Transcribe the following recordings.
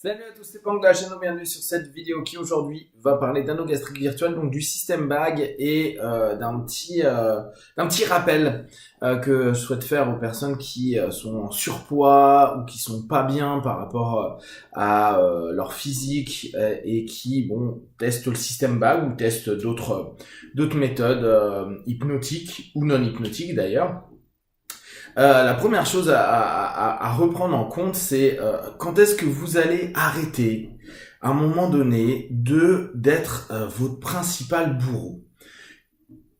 Salut à tous, c'est Pank de la chaîne, bienvenue sur cette vidéo qui aujourd'hui va parler d'anneau gastrique virtuel, donc du système BAG et d'un petit rappel que je souhaite faire aux personnes qui sont en surpoids ou qui sont pas bien par rapport à leur physique et qui testent le système BAG ou testent d'autres méthodes hypnotiques ou non hypnotiques d'ailleurs. La première chose à reprendre en compte, c'est quand est-ce que vous allez arrêter, à un moment donné, d'être votre principal bourreau.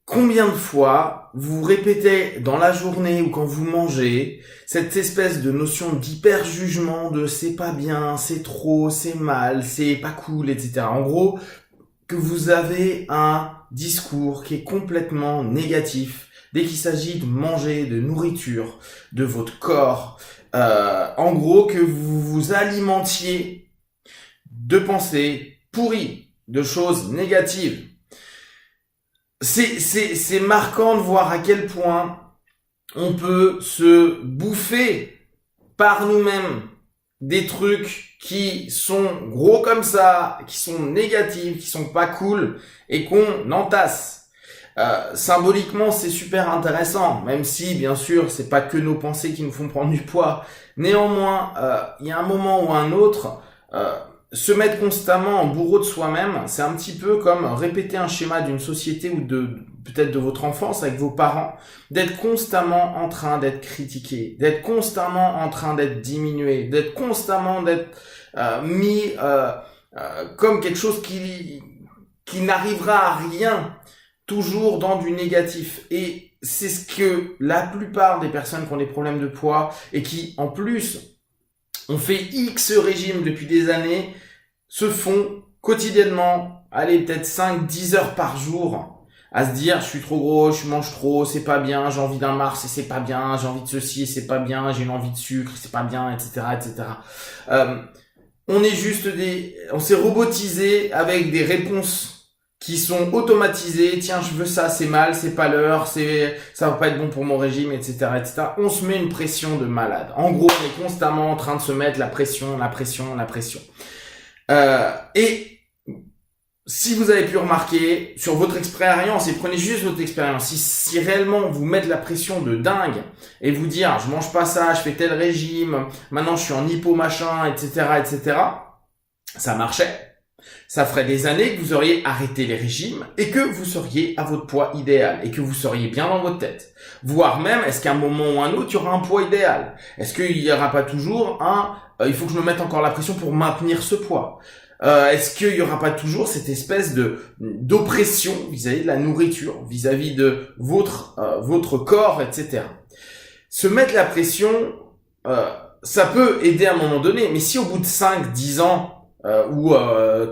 Combien de fois vous répétez dans la journée ou quand vous mangez cette espèce de notion d'hyper-jugement de c'est pas bien, c'est trop, c'est mal, c'est pas cool, etc. En gros, que vous avez un discours qui est complètement négatif dès qu'il s'agit de manger, de nourriture, de votre corps, en gros que vous vous alimentiez de pensées pourries, de choses négatives. C'est marquant de voir à quel point on peut se bouffer par nous-mêmes des trucs qui sont gros comme ça, qui sont négatifs, qui sont pas cool et qu'on entasse. Symboliquement, c'est super intéressant, même si, bien sûr, c'est pas que nos pensées qui nous font prendre du poids. Néanmoins, il y a un moment ou un autre, se mettre constamment en bourreau de soi-même, c'est un petit peu comme répéter un schéma d'une société ou peut-être de votre enfance avec vos parents, d'être constamment en train d'être critiqué, d'être constamment en train d'être diminué, d'être constamment d'être mis comme quelque chose qui n'arrivera à rien, toujours dans du négatif. Et c'est ce que la plupart des personnes qui ont des problèmes de poids et qui, en plus, ont fait X régimes depuis des années, se font quotidiennement, allez, peut-être 5-10 heures par jour, à se dire, je suis trop gros, je mange trop, c'est pas bien, j'ai envie d'un Mars et c'est pas bien, j'ai envie de ceci et c'est pas bien, j'ai une envie de sucre, c'est pas bien, etc., etc. On s'est robotisé avec des réponses qui sont automatisés, tiens, je veux ça, c'est mal, c'est pas l'heure, ça va pas être bon pour mon régime, etc., etc. On se met une pression de malade. En gros, on est constamment en train de se mettre la pression. Et si vous avez pu remarquer sur votre expérience, et prenez juste votre expérience, si réellement vous mettez la pression de dingue et vous dire, je mange pas ça, je fais tel régime, maintenant je suis en hypo machin, etc., etc., ça marchait. Ça ferait des années que vous auriez arrêté les régimes et que vous seriez à votre poids idéal et que vous seriez bien dans votre tête. Voire même, est-ce qu'à un moment ou un autre, il y aura un poids idéal? Est-ce qu'il n'y aura pas toujours il faut que je me mette encore la pression pour maintenir ce poids? Est-ce qu'il n'y aura pas toujours cette espèce d'oppression vis-à-vis de la nourriture, vis-à-vis de votre corps, etc. Se mettre la pression, ça peut aider à un moment donné, mais si au bout de 5-10 ans, ou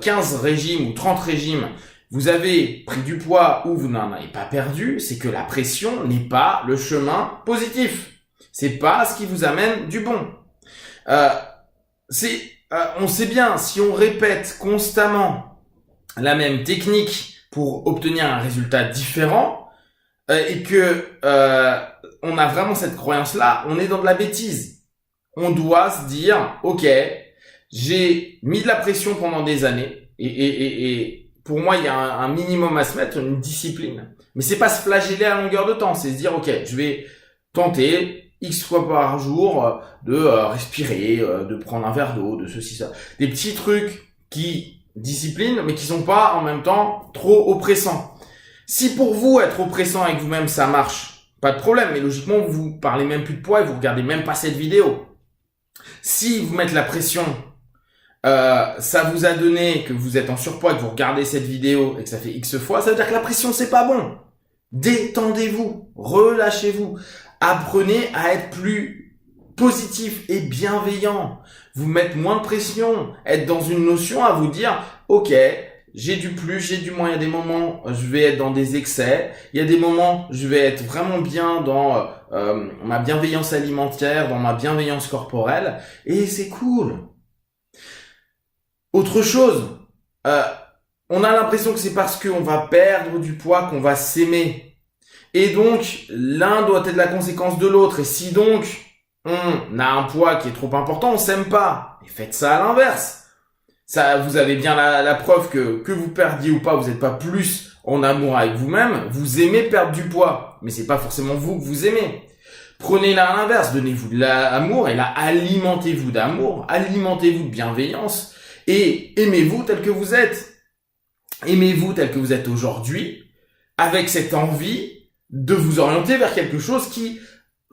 15 régimes ou 30 régimes, vous avez pris du poids ou vous n'en avez pas perdu, c'est que la pression n'est pas le chemin positif. C'est pas ce qui vous amène du bon. On sait bien, si on répète constamment la même technique pour obtenir un résultat différent, et que on a vraiment cette croyance-là, on est dans de la bêtise. On doit se dire, ok, j'ai mis de la pression pendant des années et pour moi il y a un minimum à se mettre, une discipline. Mais c'est pas se flageller à longueur de temps, c'est se dire ok, je vais tenter X fois par jour de respirer, de prendre un verre d'eau, de ceci ça, des petits trucs qui disciplinent mais qui sont pas en même temps trop oppressants. Si pour vous être oppressant avec vous-même ça marche, pas de problème, mais logiquement vous parlez même plus de poids et vous regardez même pas cette vidéo. Si vous mettez la pression, ça vous a donné que vous êtes en surpoids, que vous regardez cette vidéo et que ça fait X fois, ça veut dire que la pression c'est pas bon. Détendez-vous, relâchez-vous, apprenez à être plus positif et bienveillant, vous mettre moins de pression, être dans une notion à vous dire, ok, j'ai du plus, j'ai du moins, il y a des moments je vais être dans des excès, il y a des moments je vais être vraiment bien dans ma bienveillance alimentaire, dans ma bienveillance corporelle, et c'est cool. Autre chose, on a l'impression que c'est parce qu'on va perdre du poids qu'on va s'aimer. Et donc, l'un doit être la conséquence de l'autre. Et si donc, on a un poids qui est trop important, on s'aime pas. Et faites ça à l'inverse. Ça, vous avez bien la preuve que vous perdiez ou pas, vous n'êtes pas plus en amour avec vous-même. Vous aimez perdre du poids, mais c'est pas forcément vous que vous aimez. Prenez-la à l'inverse, donnez-vous de l'amour et là, alimentez-vous d'amour, alimentez-vous de bienveillance et aimez-vous tel que vous êtes. Aimez-vous tel que vous êtes aujourd'hui, avec cette envie de vous orienter vers quelque chose qui,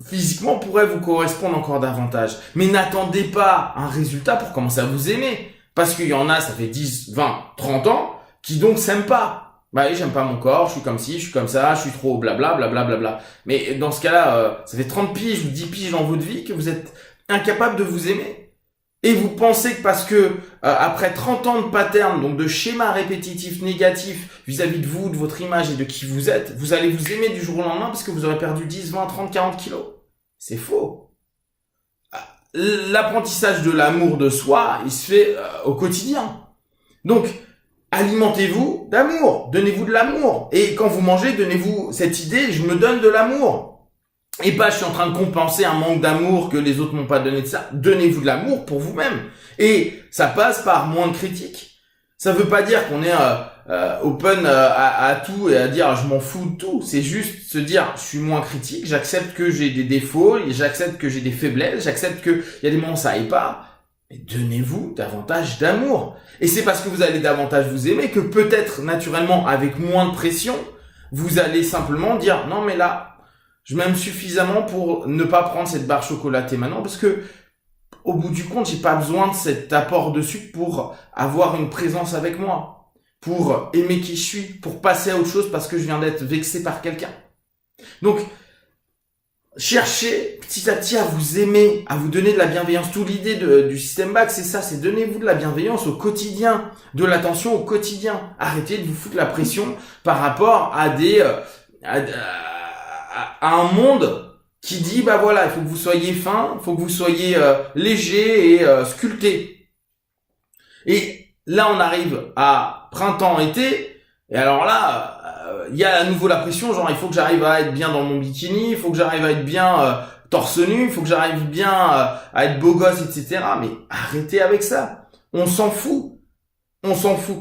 physiquement, pourrait vous correspondre encore davantage. Mais n'attendez pas un résultat pour commencer à vous aimer. Parce qu'il y en a, ça fait 10, 20, 30 ans, qui donc s'aiment pas. Bah oui, j'aime pas mon corps, je suis comme ci, je suis comme ça, je suis trop blabla, blabla, blabla. Mais dans ce cas-là, ça fait 30 piges ou 10 piges dans votre vie que vous êtes incapable de vous aimer. Et vous pensez que parce que après 30 ans de pattern, donc de schémas répétitifs négatifs vis-à-vis de vous, de votre image et de qui vous êtes, vous allez vous aimer du jour au lendemain parce que vous aurez perdu 10, 20, 30, 40 kilos. C'est faux. L'apprentissage de l'amour de soi, il se fait au quotidien. Donc, alimentez-vous d'amour, donnez-vous de l'amour. Et quand vous mangez, donnez-vous cette idée, je me donne de l'amour. Et pas, je suis en train de compenser un manque d'amour que les autres m'ont pas donné de ça. Donnez-vous de l'amour pour vous-même. Et ça passe par moins de critiques. Ça veut pas dire qu'on est open à tout et à dire je m'en fous de tout. C'est juste se dire je suis moins critique, j'accepte que j'ai des défauts, j'accepte que j'ai des faiblesses, j'accepte que il y a des moments où ça aille pas. Mais donnez-vous davantage d'amour. Et c'est parce que vous allez davantage vous aimer que peut-être naturellement avec moins de pression, vous allez simplement dire non mais là, je m'aime suffisamment pour ne pas prendre cette barre chocolatée maintenant parce que au bout du compte, j'ai pas besoin de cet apport de sucre pour avoir une présence avec moi, pour aimer qui je suis, pour passer à autre chose parce que je viens d'être vexé par quelqu'un. Donc, cherchez petit à petit à vous aimer, à vous donner de la bienveillance. Toute l'idée du système BAC, c'est ça, c'est donnez-vous de la bienveillance au quotidien, de l'attention au quotidien. Arrêtez de vous foutre la pression par rapport à à un monde qui dit bah voilà, il faut que vous soyez fin, il faut que vous soyez léger et sculpté. Et là on arrive à printemps-été et alors là il y a à nouveau la pression, genre il faut que j'arrive à être bien dans mon bikini, il faut que j'arrive à être bien torse nu, il faut que j'arrive bien à être beau gosse, etc. Mais arrêtez avec ça, on s'en fout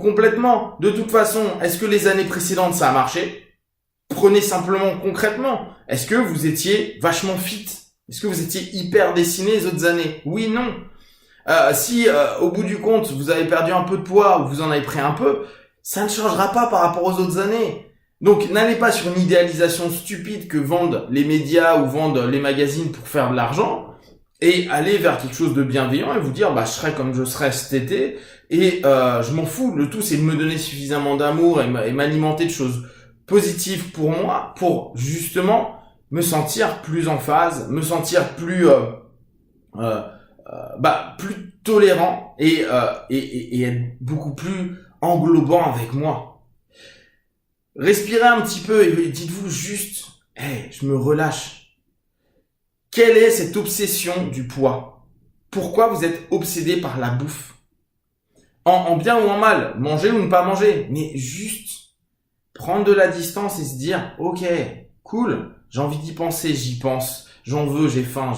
complètement. De toute façon, est-ce que les années précédentes ça a marché? Prenez simplement concrètement. Est-ce que vous étiez vachement fit? Est-ce que vous étiez hyper dessiné les autres années? Oui, non. Si au bout du compte, vous avez perdu un peu de poids ou vous en avez pris un peu, ça ne changera pas par rapport aux autres années. Donc, n'allez pas sur une idéalisation stupide que vendent les médias ou vendent les magazines pour faire de l'argent et allez vers quelque chose de bienveillant et vous dire, bah, je serai comme je serai cet été et je m'en fous. Le tout, c'est de me donner suffisamment d'amour et m'alimenter de choses positif pour moi, pour justement me sentir plus en phase, me sentir plus plus tolérant et être beaucoup plus englobant avec moi. Respirez un petit peu et dites-vous juste je me relâche. Quelle est cette obsession du poids? Pourquoi vous êtes obsédé par la bouffe? En bien ou en mal, manger ou ne pas manger, mais juste prendre de la distance et se dire, ok, cool, j'ai envie d'y penser, j'y pense, j'en veux, j'ai faim,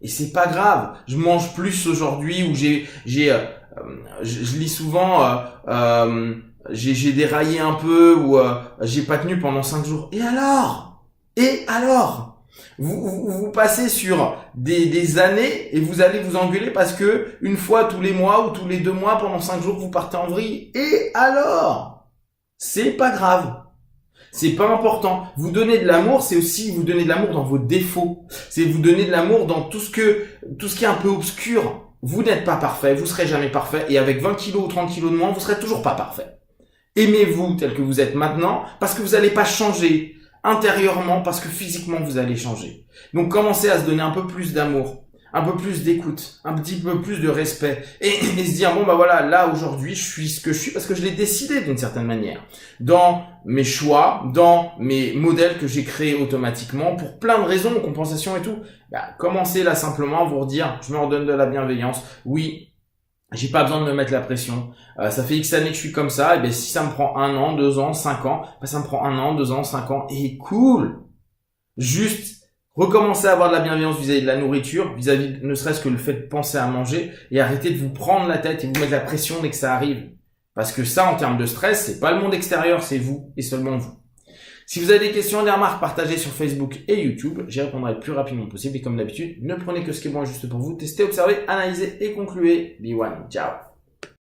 et c'est pas grave, je mange plus aujourd'hui ou je lis souvent, j'ai déraillé un peu ou j'ai pas tenu pendant 5 jours. Et alors, vous passez sur des années et vous allez vous engueuler parce que une fois tous les mois ou tous les 2 mois pendant 5 jours vous partez en vrille. Et alors? C'est pas grave. C'est pas important. Vous donner de l'amour, c'est aussi vous donner de l'amour dans vos défauts. C'est vous donner de l'amour dans tout ce qui est un peu obscur. Vous n'êtes pas parfait, vous serez jamais parfait, et avec 20 kilos ou 30 kilos de moins, vous serez toujours pas parfait. Aimez-vous tel que vous êtes maintenant, parce que vous n'allez pas changer intérieurement, parce que physiquement vous allez changer. Donc commencez à se donner un peu plus d'amour, un peu plus d'écoute, un petit peu plus de respect, et se dire bon bah voilà, là aujourd'hui je suis ce que je suis parce que je l'ai décidé d'une certaine manière, dans mes choix, dans mes modèles que j'ai créés automatiquement pour plein de raisons, compensation et tout. Commencez là simplement à vous redire, je me redonne de la bienveillance. Oui, j'ai pas besoin de me mettre la pression. Ça fait X années que je suis comme ça, et si ça me prend 1 an, 2 ans, 5 ans, ça me prend 1 an, 2 ans, 5 ans, et cool. Juste Recommencez à avoir de la bienveillance vis-à-vis de la nourriture, vis-à-vis ne serait-ce que le fait de penser à manger, et arrêtez de vous prendre la tête et vous mettre la pression dès que ça arrive. Parce que ça, en termes de stress, c'est pas le monde extérieur, c'est vous et seulement vous. Si vous avez des questions, des remarques, partagez sur Facebook et YouTube. J'y répondrai le plus rapidement possible. Et comme d'habitude, ne prenez que ce qui est bon et juste pour vous. Testez, observez, analysez et concluez. Be one. Ciao.